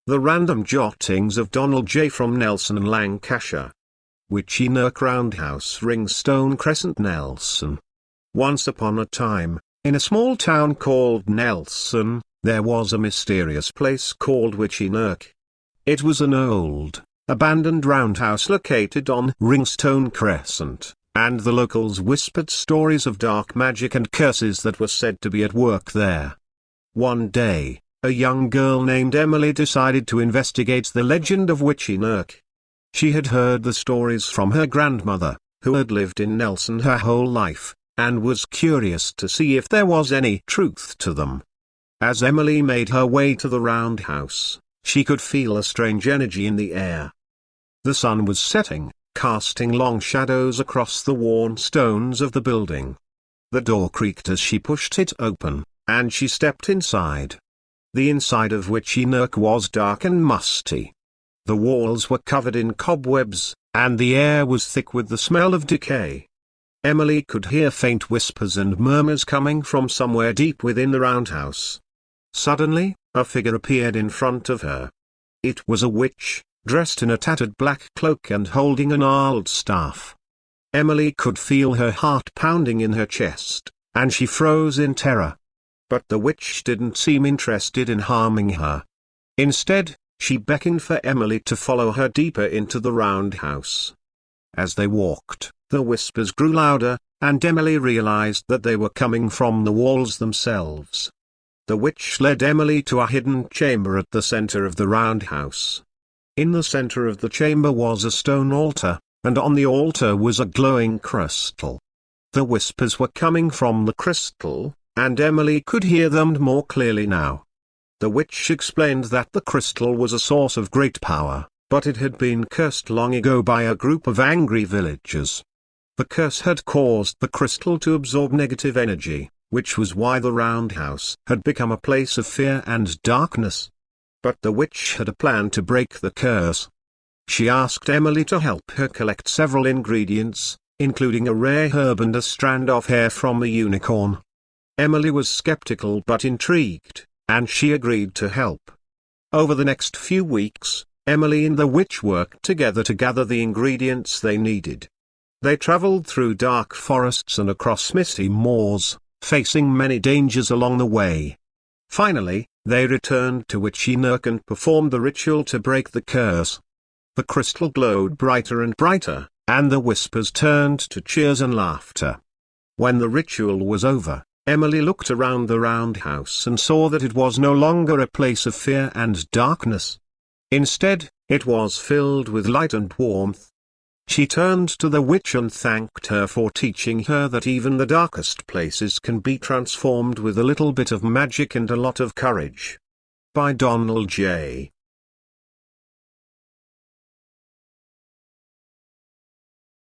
The Random Jottings of Donald J. from Nelson, Lancashire. Witchy Neuk Roundhouse Ringstone Crescent, Nelson. Once upon a time, in a small town called Nelson, there was a mysterious place called Witchy Neuk. It was an old, abandoned roundhouse located on Ringstone Crescent, and the locals whispered stories of dark magic and curses that were said to be at work there. One day, a young girl named Emily decided to investigate the legend of Witchy Neuk. She had heard the stories from her grandmother, who had lived in Nelson her whole life, and was curious to see if there was any truth to them. As Emily made her way to the roundhouse, she could feel a strange energy in the air. The sun was setting, casting long shadows across the worn stones of the building. The door creaked as she pushed it open, and she stepped inside. The inside of Witchy Neuk was dark and musty. The walls were covered in cobwebs, and the air was thick with the smell of decay. Emily could hear faint whispers and murmurs coming from somewhere deep within the roundhouse. Suddenly, a figure appeared in front of her. It was a witch, dressed in a tattered black cloak and holding a gnarled staff. Emily could feel her heart pounding in her chest, and she froze in terror. But the witch didn't seem interested in harming her. Instead, she beckoned for Emily to follow her deeper into the roundhouse. As they walked, the whispers grew louder, and Emily realized that they were coming from the walls themselves. The witch led Emily to a hidden chamber at the center of the roundhouse. In the center of the chamber was a stone altar, and on the altar was a glowing crystal. The whispers were coming from the crystal, and Emily could hear them more clearly now. The witch explained that the crystal was a source of great power, but it had been cursed long ago by a group of angry villagers. The curse had caused the crystal to absorb negative energy, which was why the roundhouse had become a place of fear and darkness. But the witch had a plan to break the curse. She asked Emily to help her collect several ingredients, including a rare herb and a strand of hair from a unicorn. Emily was skeptical but intrigued, and she agreed to help. Over the next few weeks, Emily and the witch worked together to gather the ingredients they needed. They traveled through dark forests and across misty moors, facing many dangers along the way. Finally, they returned to Witchy Neuk and performed the ritual to break the curse. The crystal glowed brighter and brighter, and the whispers turned to cheers and laughter. When the ritual was over, Emily looked around the roundhouse and saw that it was no longer a place of fear and darkness. Instead, it was filled with light and warmth. She turned to the witch and thanked her for teaching her that even the darkest places can be transformed with a little bit of magic and a lot of courage. By Donald J.